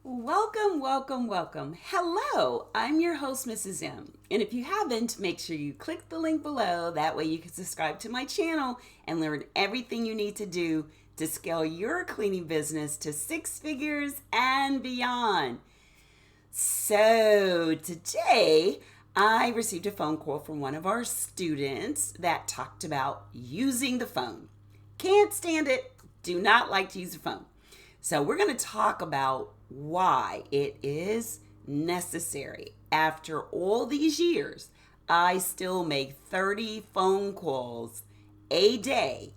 Welcome, welcome, welcome. Hello, I'm your host, Mrs. M. And if you haven't, make sure you click the link below. That way you can subscribe to my channel and learn everything you need to do to scale your cleaning business to six figures and beyond. So today, I received a phone call from one of our students that talked about using the phone. Can't stand it. Do not like to use the phone. So we're going to talk about why it is necessary. After all these years, I still make 30 phone calls a day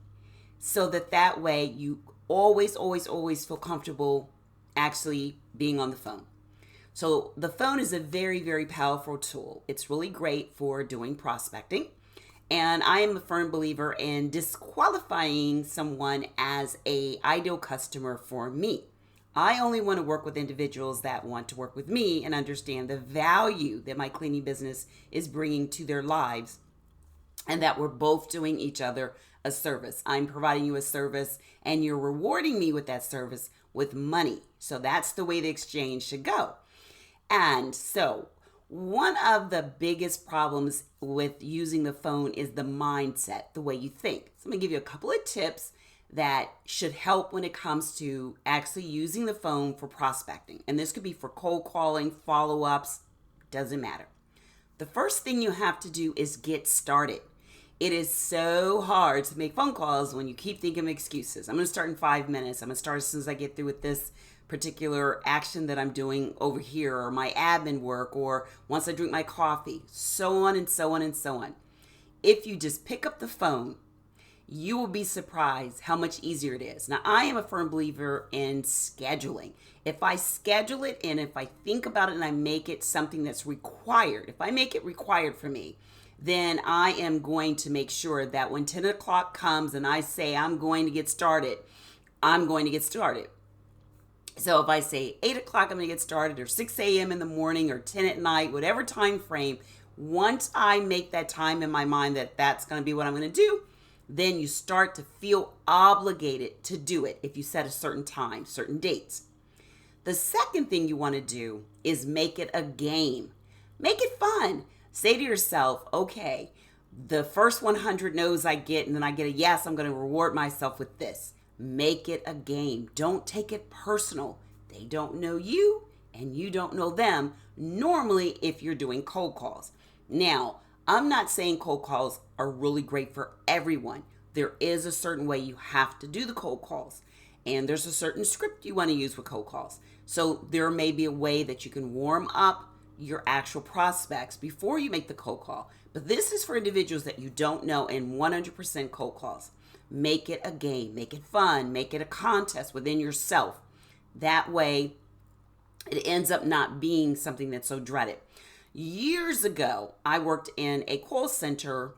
so that way you always feel comfortable actually being on the phone. So the phone is a very, very powerful tool. It's really great for doing prospecting. And I am a firm believer in disqualifying someone as an ideal customer for me. I only want to work with individuals that want to work with me and understand the value that my cleaning business is bringing to their lives and that we're both doing each other a service. I'm providing you a service and you're rewarding me with that service with money. So that's the way the exchange should go. And so one of the biggest problems with using the phone is the mindset, the way you think. So I'm going to give you a couple of tips that should help when it comes to actually using the phone for prospecting. And this could be for cold calling, follow-ups, doesn't matter. The first thing you have to do is get started. It is so hard to make phone calls when you keep thinking of excuses. I'm going to start in 5 minutes. I'm going to start as soon as I get through with this particular action that I'm doing over here, or my admin work, or once I drink my coffee, so on and so on and so on. If you just pick up the phone, you will be surprised how much easier it is. Now, I am a firm believer in scheduling. If I schedule it and if I think about it and I make it something that's required, if I make it required for me, then I am going to make sure that when 10 o'clock comes and I say I'm going to get started, I'm going to get started. So if I say 8 o'clock, I'm going to get started, or 6 a.m. in the morning, or 10 at night, whatever time frame, once I make that time in my mind that that's going to be what I'm going to do, then you start to feel obligated to do it if you set a certain time, certain dates. The second thing you want to do is make it a game. Make it fun. Say to yourself, okay, the first 100 no's I get, and then I get a yes, I'm going to reward myself with this. Make it a game. Don't take it personal. They don't know you and you don't know them normally if you're doing cold calls. Now, I'm not saying cold calls are really great for everyone. There is a certain way you have to do the cold calls, and there's a certain script you want to use with cold calls. So there may be a way that you can warm up your actual prospects before you make the cold call. But this is for individuals that you don't know and 100% cold calls. Make it a game, make it fun, make it a contest within yourself. That way, it ends up not being something that's so dreaded. Years ago, I worked in a call center,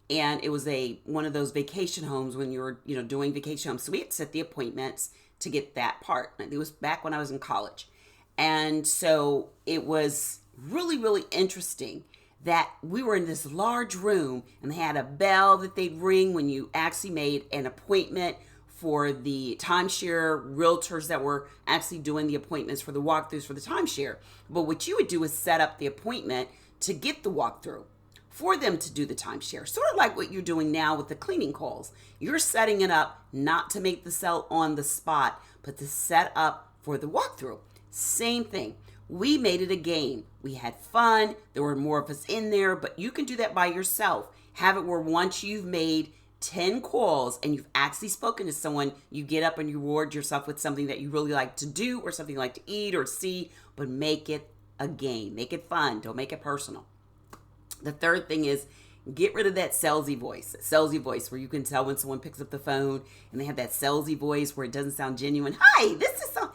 and it was one of those vacation homes when you're doing vacation homes. So we had to set the appointments to get that part. It was back when I was in college. And so it was really, really interesting that we were in this large room and they had a bell that they'd ring when you actually made an appointment for the timeshare realtors that were actually doing the appointments for the walkthroughs for the timeshare. But what you would do is set up the appointment to get the walkthrough for them to do the timeshare. Sort of like what you're doing now with the cleaning calls. You're setting it up not to make the sell on the spot, but to set up for the walkthrough. Same thing. We made it a game. We had fun. There were more of us in there, but you can do that by yourself. Have it where once you've made 10 calls and you've actually spoken to someone, you get up and you reward yourself with something that you really like to do or something you like to eat or see, but make it a game. Make it fun. Don't make it personal. The third thing is get rid of that salesy voice where you can tell when someone picks up the phone and they have that salesy voice where it doesn't sound genuine. Hi, this is so,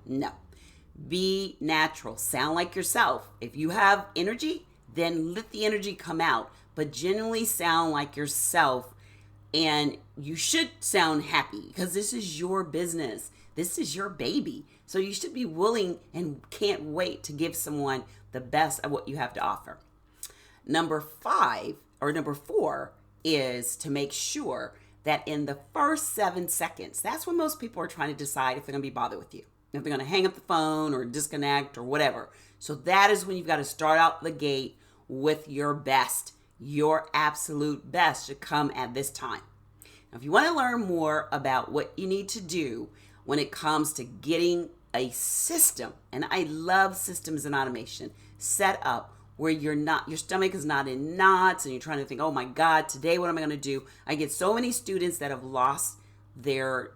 no. Be natural. Sound like yourself. If you have energy, then let the energy come out. But genuinely sound like yourself. And you should sound happy because this is your business. This is your baby. So you should be willing and can't wait to give someone the best of what you have to offer. Number 4 is to make sure that in the first 7 seconds, that's when most people are trying to decide if they're going to be bothered with you. if they're going to hang up the phone or disconnect or whatever. So that is when you've got to start out the gate with your best. Your absolute best should come at this time. Now, if you want to learn more about what you need to do when it comes to getting a system, and I love systems and automation, set up where your stomach is not in knots and you're trying to think, oh my God, today what am I going to do? I get so many students that have lost their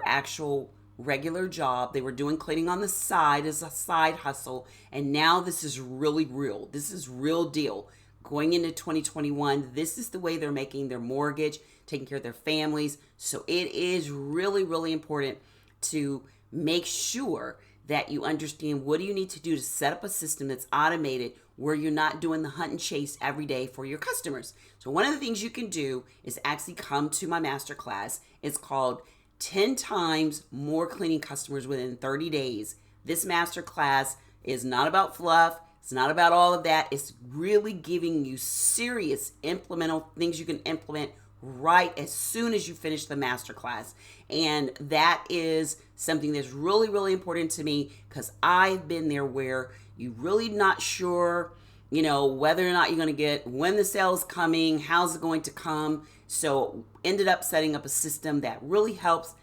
actual regular job. They were doing cleaning on the side as a side hustle, and now this is really real. This is real deal. Going into 2021, this is the way they're making their mortgage, taking care of their families. So it is really, really important to make sure that you understand what do you need to do to set up a system that's automated where you're not doing the hunt and chase every day for your customers. So one of the things you can do is actually come to my masterclass. It's called 10 times more cleaning customers within 30 days. This masterclass is not about fluff. It's not about all of that. It's really giving you serious implementable things you can implement right as soon as you finish the masterclass. And that is something that's really, really important to me because I've been there where you're really not sure, whether or not you're going to get, when the sale's coming, how's it going to come. So ended up setting up a system that really helps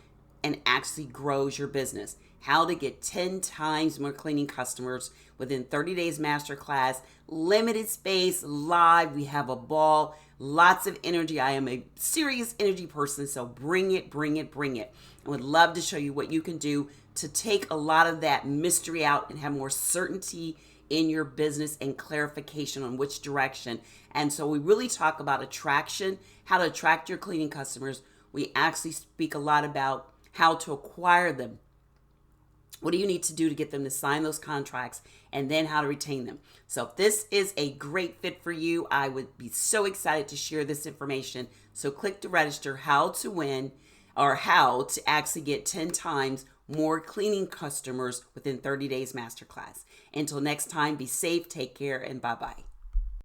and actually grows your business. How to get 10 times more cleaning customers within 30 days masterclass, limited space, live. We have a ball, lots of energy. I am a serious energy person, so bring it, bring it, bring it. I would love to show you what you can do to take a lot of that mystery out and have more certainty in your business and clarification on which direction. And so we really talk about attraction, how to attract your cleaning customers. We actually speak a lot about how to acquire them. What do you need to do to get them to sign those contracts, and then how to retain them? So if this is a great fit for you, I would be so excited to share this information. So click to register how to win, or how to actually get 10 times more cleaning customers within 30 days masterclass. Until next time, be safe, take care, and bye-bye.